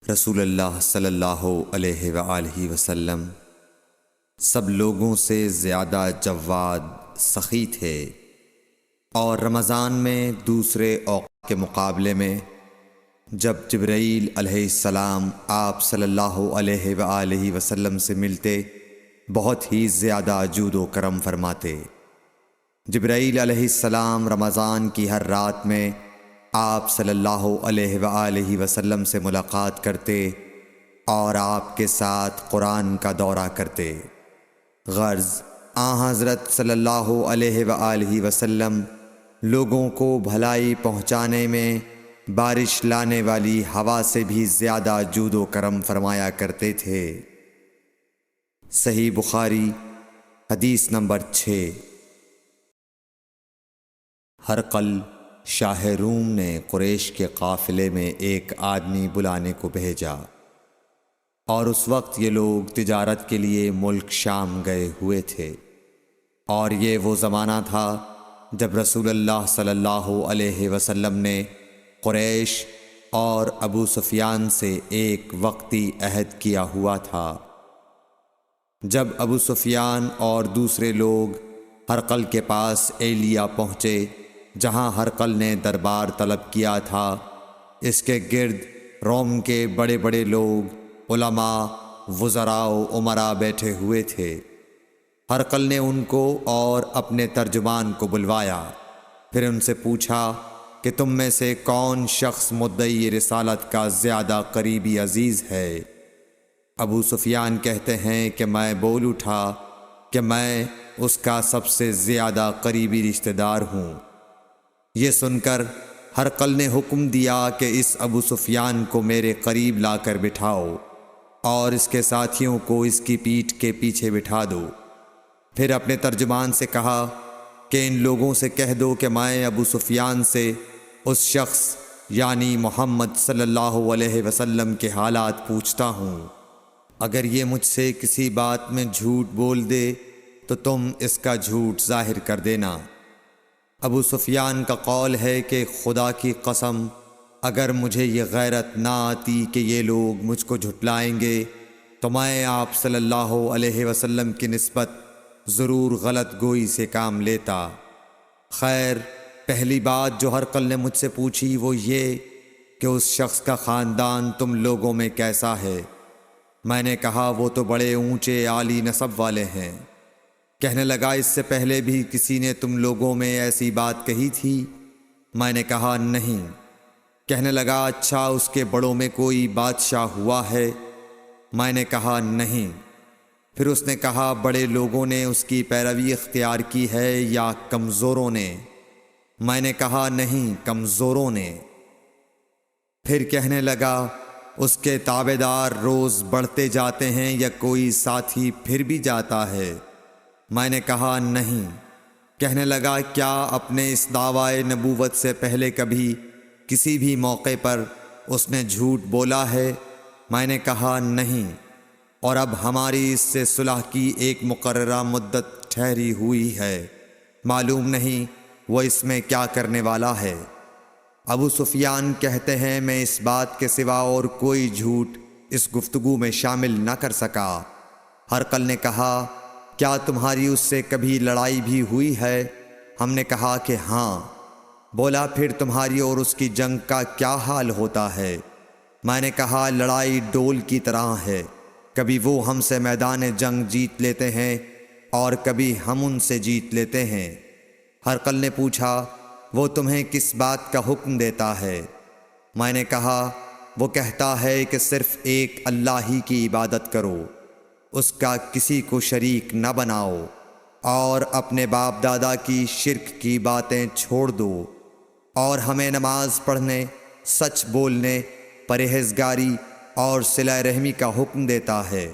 رسول اللہ صلی اللہ علیہ وآلہ وسلم سب لوگوں سے زیادہ جواد سخی تھے، اور رمضان میں دوسرے اوقات کے مقابلے میں جب جبرائیل علیہ السلام آپ صلی اللہ علیہ وآلہ وسلم سے ملتے بہت ہی زیادہ جود و کرم فرماتے۔ جبرائیل علیہ السلام رمضان کی ہر رات میں آپ صلی اللہ علیہ وآلہ وسلم سے ملاقات کرتے اور آپ کے ساتھ قرآن کا دورہ کرتے۔ غرض حضرت صلی اللہ علیہ وآلہ وسلم لوگوں کو بھلائی پہنچانے میں بارش لانے والی ہوا سے بھی زیادہ جود و کرم فرمایا کرتے تھے۔ صحیح بخاری حدیث نمبر 6۔ ہرقل شاہ روم نے قریش کے قافلے میں ایک آدمی بلانے کو بھیجا، اور اس وقت یہ لوگ تجارت کے لیے ملک شام گئے ہوئے تھے، اور یہ وہ زمانہ تھا جب رسول اللہ صلی اللہ علیہ وسلم نے قریش اور ابو سفیان سے ایک وقتی عہد کیا ہوا تھا۔ جب ابو سفیان اور دوسرے لوگ ہرقل کے پاس ایلیا پہنچے جہاں ہرقل نے دربار طلب کیا تھا، اس کے گرد روم کے بڑے بڑے لوگ، علماء، وزراء و امراء بیٹھے ہوئے تھے۔ ہرقل نے ان کو اور اپنے ترجمان کو بلوایا، پھر ان سے پوچھا کہ تم میں سے کون شخص مدعی رسالت کا زیادہ قریبی عزیز ہے؟ ابو سفیان کہتے ہیں کہ میں بول اٹھا کہ میں اس کا سب سے زیادہ قریبی رشتہ دار ہوں۔ یہ سن کر ہرقل نے حکم دیا کہ اس ابو سفیان کو میرے قریب لا کر بٹھاؤ اور اس کے ساتھیوں کو اس کی پیٹھ کے پیچھے بٹھا دو۔ پھر اپنے ترجمان سے کہا کہ ان لوگوں سے کہہ دو کہ میں ابو سفیان سے اس شخص یعنی محمد صلی اللہ علیہ وسلم کے حالات پوچھتا ہوں، اگر یہ مجھ سے کسی بات میں جھوٹ بول دے تو تم اس کا جھوٹ ظاہر کر دینا۔ ابو سفیان کا قول ہے کہ خدا کی قسم اگر مجھے یہ غیرت نہ آتی کہ یہ لوگ مجھ کو جھٹلائیں گے تو میں آپ صلی اللہ علیہ وسلم کی نسبت ضرور غلط گوئی سے کام لیتا۔ خیر، پہلی بات جو ہرقل نے مجھ سے پوچھی وہ یہ کہ اس شخص کا خاندان تم لوگوں میں کیسا ہے؟ میں نے کہا وہ تو بڑے اونچے عالی نسب والے ہیں۔ کہنے لگا اس سے پہلے بھی کسی نے تم لوگوں میں ایسی بات کہی تھی؟ میں نے کہا نہیں۔ کہنے لگا اچھا اس کے بڑوں میں کوئی بادشاہ ہوا ہے؟ میں نے کہا نہیں۔ پھر اس نے کہا بڑے لوگوں نے اس کی پیروی اختیار کی ہے یا کمزوروں نے؟ میں نے کہا نہیں، کمزوروں نے۔ پھر کہنے لگا اس کے تابعدار روز بڑھتے جاتے ہیں یا کوئی ساتھی پھر بھی جاتا ہے؟ میں نے کہا نہیں۔ کہنے لگا کیا اپنے اس دعوی نبوت سے پہلے کبھی کسی بھی موقع پر اس نے جھوٹ بولا ہے؟ میں نے کہا نہیں، اور اب ہماری اس سے صلح کی ایک مقررہ مدت ٹھہری ہوئی ہے، معلوم نہیں وہ اس میں کیا کرنے والا ہے۔ ابو سفیان کہتے ہیں میں اس بات کے سوا اور کوئی جھوٹ اس گفتگو میں شامل نہ کر سکا۔ ہرقل نے کہا کیا تمہاری اس سے کبھی لڑائی بھی ہوئی ہے؟ ہم نے کہا کہ ہاں۔ بولا پھر تمہاری اور اس کی جنگ کا کیا حال ہوتا ہے؟ میں نے کہا لڑائی ڈول کی طرح ہے، کبھی وہ ہم سے میدان جنگ جیت لیتے ہیں اور کبھی ہم ان سے جیت لیتے ہیں۔ ہرقل نے پوچھا وہ تمہیں کس بات کا حکم دیتا ہے؟ میں نے کہا وہ کہتا ہے کہ صرف ایک اللہ ہی کی عبادت کرو، اس کا کسی کو شریک نہ بناؤ، اور اپنے باپ دادا کی شرک کی باتیں چھوڑ دو، اور ہمیں نماز پڑھنے، سچ بولنے، پرہیزگاری اور صلہ رحمی کا حکم دیتا ہے۔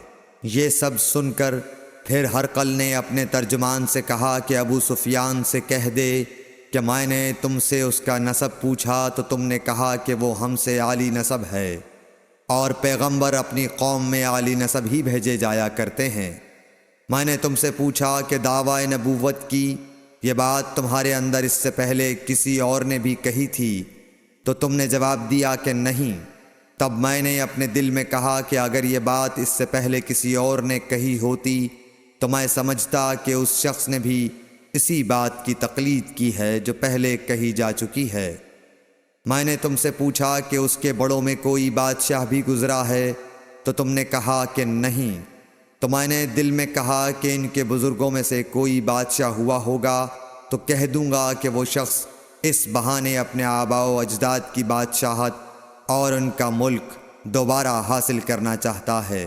یہ سب سن کر پھر ہرقل نے اپنے ترجمان سے کہا کہ ابو سفیان سے کہہ دے کہ میں نے تم سے اس کا نسب پوچھا تو تم نے کہا کہ وہ ہم سے عالی نسب ہے، اور پیغمبر اپنی قوم میں عالی نسب ہی بھیجے جایا کرتے ہیں۔ میں نے تم سے پوچھا کہ دعوی نبوت کی یہ بات تمہارے اندر اس سے پہلے کسی اور نے بھی کہی تھی تو تم نے جواب دیا کہ نہیں۔ تب میں نے اپنے دل میں کہا کہ اگر یہ بات اس سے پہلے کسی اور نے کہی ہوتی تو میں سمجھتا کہ اس شخص نے بھی اسی بات کی تقلید کی ہے جو پہلے کہی جا چکی ہے۔ میں نے تم سے پوچھا کہ اس کے بڑوں میں کوئی بادشاہ بھی گزرا ہے تو تم نے کہا کہ نہیں۔ تو میں نے دل میں کہا کہ ان کے بزرگوں میں سے کوئی بادشاہ ہوا ہوگا تو کہہ دوں گا کہ وہ شخص اس بہانے اپنے آباء و اجداد کی بادشاہت اور ان کا ملک دوبارہ حاصل کرنا چاہتا ہے۔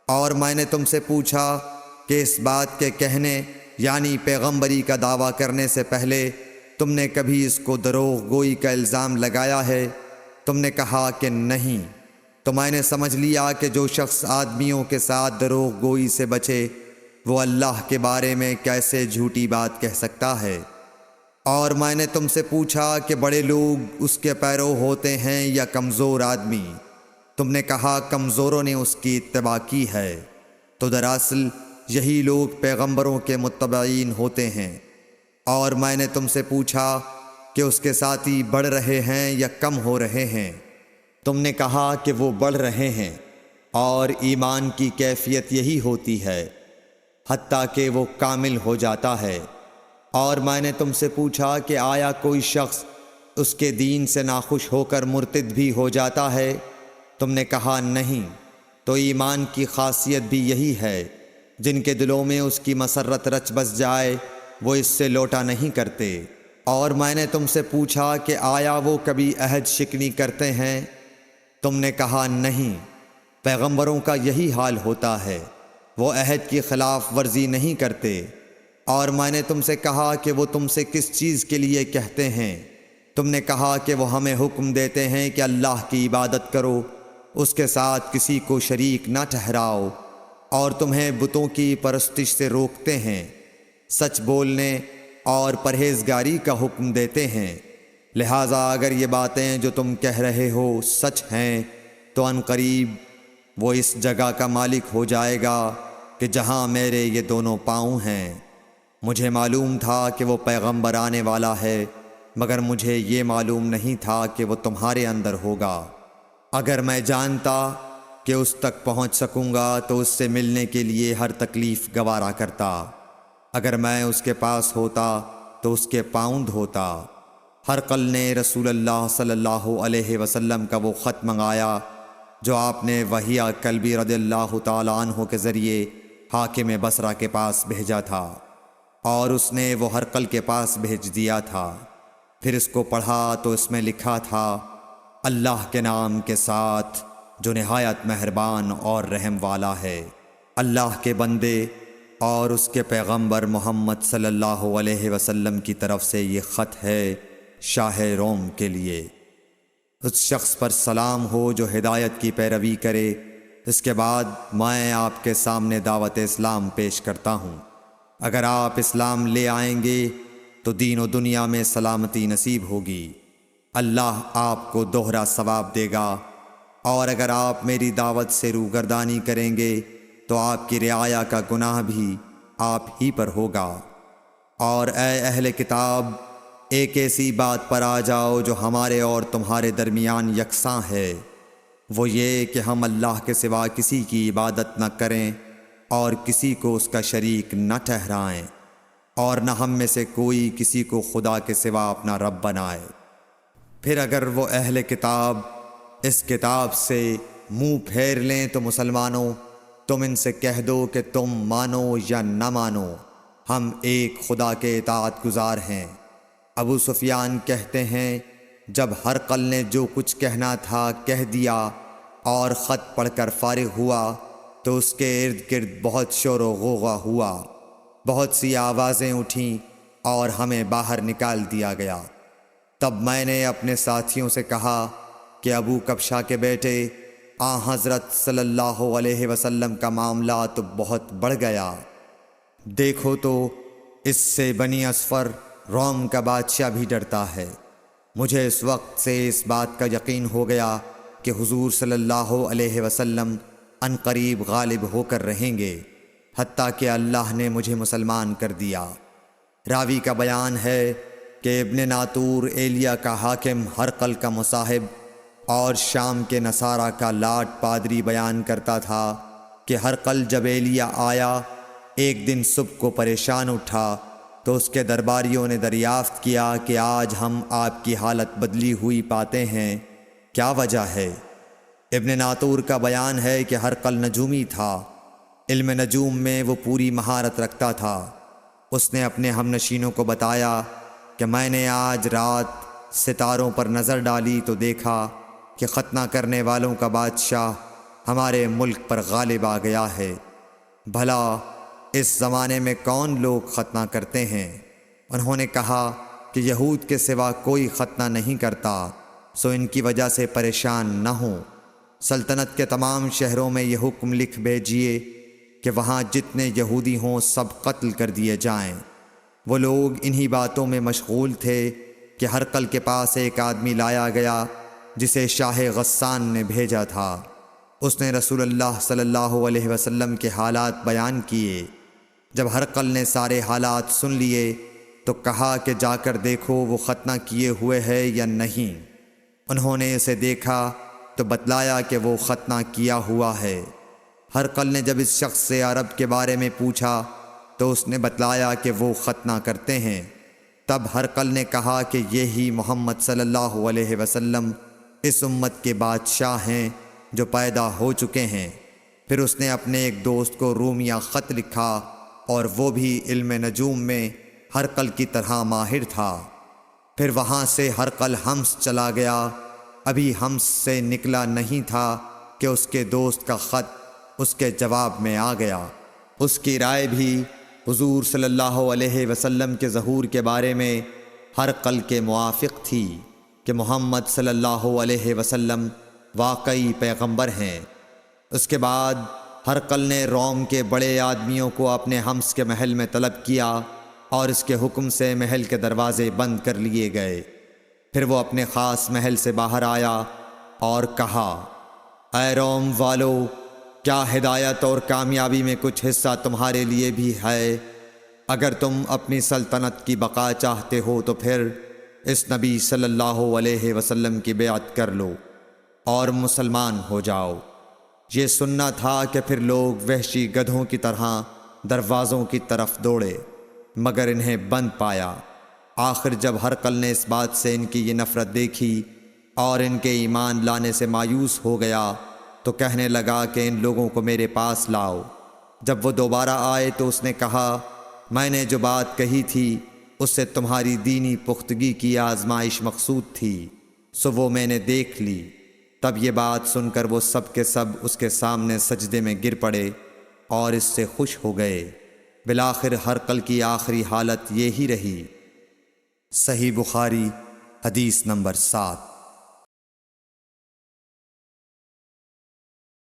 اور میں نے تم سے پوچھا کہ اس بات کے کہنے یعنی پیغمبری کا دعویٰ کرنے سے پہلے تم نے کبھی اس کو دروغ گوئی کا الزام لگایا ہے؟ تم نے کہا کہ نہیں۔ تو میں نے سمجھ لیا کہ جو شخص آدمیوں کے ساتھ دروغ گوئی سے بچے وہ اللہ کے بارے میں کیسے جھوٹی بات کہہ سکتا ہے۔ اور میں نے تم سے پوچھا کہ بڑے لوگ اس کے پیرو ہوتے ہیں یا کمزور آدمی؟ تم نے کہا کمزوروں نے اس کی اتباع کی ہے۔ تو دراصل یہی لوگ پیغمبروں کے متبعین ہوتے ہیں۔ اور میں نے تم سے پوچھا کہ اس کے ساتھی بڑھ رہے ہیں یا کم ہو رہے ہیں؟ تم نے کہا کہ وہ بڑھ رہے ہیں، اور ایمان کی کیفیت یہی ہوتی ہے حتیٰ کہ وہ کامل ہو جاتا ہے۔ اور میں نے تم سے پوچھا کہ آیا کوئی شخص اس کے دین سے ناخوش ہو کر مرتد بھی ہو جاتا ہے؟ تم نے کہا نہیں۔ تو ایمان کی خاصیت بھی یہی ہے، جن کے دلوں میں اس کی مسرت رچ بس جائے وہ اس سے لوٹا نہیں کرتے۔ اور میں نے تم سے پوچھا کہ آیا وہ کبھی عہد شکنی کرتے ہیں؟ تم نے کہا نہیں۔ پیغمبروں کا یہی حال ہوتا ہے، وہ عہد کی خلاف ورزی نہیں کرتے۔ اور میں نے تم سے کہا کہ وہ تم سے کس چیز کے لیے کہتے ہیں؟ تم نے کہا کہ وہ ہمیں حکم دیتے ہیں کہ اللہ کی عبادت کرو، اس کے ساتھ کسی کو شریک نہ ٹھہراؤ، اور تمہیں بتوں کی پرستش سے روکتے ہیں، سچ بولنے اور پرہیزگاری کا حکم دیتے ہیں۔ لہٰذا اگر یہ باتیں جو تم کہہ رہے ہو سچ ہیں تو ان قریب وہ اس جگہ کا مالک ہو جائے گا کہ جہاں میرے یہ دونوں پاؤں ہیں۔ مجھے معلوم تھا کہ وہ پیغمبر آنے والا ہے، مگر مجھے یہ معلوم نہیں تھا کہ وہ تمہارے اندر ہوگا۔ اگر میں جانتا کہ اس تک پہنچ سکوں گا تو اس سے ملنے کے لیے ہر تکلیف گوارا کرتا۔ اگر میں اس کے پاس ہوتا تو اس کے پاؤں دھوتا۔ ہرقل نے رسول اللہ صلی اللہ علیہ وسلم کا وہ خط منگایا جو آپ نے وہیہ کلبی رضی اللہ تعالیٰ عنہ کے ذریعے حاکم بصرہ کے پاس بھیجا تھا، اور اس نے وہ ہرقل کے پاس بھیج دیا تھا۔ پھر اس کو پڑھا تو اس میں لکھا تھا، اللہ کے نام کے ساتھ جو نہایت مہربان اور رحم والا ہے۔ اللہ کے بندے اور اس کے پیغمبر محمد صلی اللہ علیہ وسلم کی طرف سے یہ خط ہے شاہ روم کے لیے۔ اس شخص پر سلام ہو جو ہدایت کی پیروی کرے۔ اس کے بعد میں آپ کے سامنے دعوت اسلام پیش کرتا ہوں۔ اگر آپ اسلام لے آئیں گے تو دین و دنیا میں سلامتی نصیب ہوگی، اللہ آپ کو دوہرا ثواب دے گا، اور اگر آپ میری دعوت سے روگردانی کریں گے تو آپ کی رعایا کا گناہ بھی آپ ہی پر ہوگا۔ اور اے اہل کتاب، ایک ایسی بات پر آ جاؤ جو ہمارے اور تمہارے درمیان یکساں ہے، وہ یہ کہ ہم اللہ کے سوا کسی کی عبادت نہ کریں اور کسی کو اس کا شریک نہ ٹھہرائیں، اور نہ ہم میں سے کوئی کسی کو خدا کے سوا اپنا رب بنائے۔ پھر اگر وہ اہل کتاب اس کتاب سے منہ پھیر لیں تو مسلمانوں، تم ان سے کہہ دو کہ تم مانو یا نہ مانو، ہم ایک خدا کے اطاعت گزار ہیں۔ ابو سفیان کہتے ہیں، جب ہرقل نے جو کچھ کہنا تھا کہہ دیا اور خط پڑھ کر فارغ ہوا تو اس کے ارد گرد بہت شور و غوغا ہوا، بہت سی آوازیں اٹھیں اور ہمیں باہر نکال دیا گیا۔ تب میں نے اپنے ساتھیوں سے کہا کہ ابو کبشہ کے بیٹے حضرت صلی اللہ علیہ وسلم کا معاملہ تو بہت بڑھ گیا۔ دیکھو تو اس سے بنی اصفر روم کا بادشاہ بھی ڈرتا ہے۔ مجھے اس وقت سے اس بات کا یقین ہو گیا کہ حضور صلی اللہ علیہ وسلم ان قریب غالب ہو کر رہیں گے، حتیٰ کہ اللہ نے مجھے مسلمان کر دیا۔ راوی کا بیان ہے کہ ابن ناطور ایلیا کا حاکم ہرقل کا مصاحب اور شام کے نصارہ کا لاٹ پادری بیان کرتا تھا کہ ہرقل جب ایلیا آیا ایک دن صبح کو پریشان اٹھا تو اس کے درباریوں نے دریافت کیا کہ آج ہم آپ کی حالت بدلی ہوئی پاتے ہیں، کیا وجہ ہے؟ ابن ناطور کا بیان ہے کہ ہرقل نجومی تھا، علم نجوم میں وہ پوری مہارت رکھتا تھا۔ اس نے اپنے ہم نشینوں کو بتایا کہ میں نے آج رات ستاروں پر نظر ڈالی تو دیکھا کہ ختنہ کرنے والوں کا بادشاہ ہمارے ملک پر غالب آ گیا ہے۔ بھلا اس زمانے میں کون لوگ ختنہ کرتے ہیں؟ انہوں نے کہا کہ یہود کے سوا کوئی ختنہ نہیں کرتا، سو ان کی وجہ سے پریشان نہ ہوں۔ سلطنت کے تمام شہروں میں یہ حکم لکھ بھیجیے کہ وہاں جتنے یہودی ہوں سب قتل کر دیے جائیں۔ وہ لوگ انہی باتوں میں مشغول تھے کہ ہرقل کے پاس ایک آدمی لایا گیا جسے شاہ غسان نے بھیجا تھا۔ اس نے رسول اللہ صلی اللہ علیہ وسلم کے حالات بیان کیے۔ جب ہرقل نے سارے حالات سن لیے تو کہا کہ جا کر دیکھو وہ ختنہ کیے ہوئے ہے یا نہیں۔ انہوں نے اسے دیکھا تو بتلایا کہ وہ ختنہ کیا ہوا ہے۔ ہرقل نے جب اس شخص سے عرب کے بارے میں پوچھا تو اس نے بتلایا کہ وہ ختنہ کرتے ہیں۔ تب ہرقل نے کہا کہ یہی محمد صلی اللہ علیہ وسلم اس امت کے بادشاہ ہیں جو پیدا ہو چکے ہیں۔ پھر اس نے اپنے ایک دوست کو رومیہ خط لکھا اور وہ بھی علم نجوم میں ہرقل کی طرح ماہر تھا۔ پھر وہاں سے ہرقل حمص چلا گیا۔ ابھی حمص سے نکلا نہیں تھا کہ اس کے دوست کا خط اس کے جواب میں آ گیا۔ اس کی رائے بھی حضور صلی اللہ علیہ وسلم کے ظہور کے بارے میں ہرقل کے موافق تھی کہ محمد صلی اللہ علیہ وسلم واقعی پیغمبر ہیں۔ اس کے بعد ہرقل نے روم کے بڑے آدمیوں کو اپنے حمص کے محل میں طلب کیا اور اس کے حکم سے محل کے دروازے بند کر لیے گئے۔ پھر وہ اپنے خاص محل سے باہر آیا اور کہا، اے روم والو، کیا ہدایت اور کامیابی میں کچھ حصہ تمہارے لیے بھی ہے؟ اگر تم اپنی سلطنت کی بقا چاہتے ہو تو پھر اس نبی صلی اللہ علیہ وسلم کی بیعت کر لو اور مسلمان ہو جاؤ۔ یہ سننا تھا کہ پھر لوگ وحشی گدھوں کی طرح دروازوں کی طرف دوڑے مگر انہیں بند پایا۔ آخر جب ہرقل نے اس بات سے ان کی یہ نفرت دیکھی اور ان کے ایمان لانے سے مایوس ہو گیا تو کہنے لگا کہ ان لوگوں کو میرے پاس لاؤ۔ جب وہ دوبارہ آئے تو اس نے کہا، میں نے جو بات کہی تھی اس سے تمہاری دینی پختگی کی آزمائش مقصود تھی، سو وہ میں نے دیکھ لی۔ تب یہ بات سن کر وہ سب کے سب اس کے سامنے سجدے میں گر پڑے اور اس سے خوش ہو گئے۔ بالآخر ہرقل کی آخری حالت یہی رہی۔ صحیح بخاری حدیث نمبر 7۔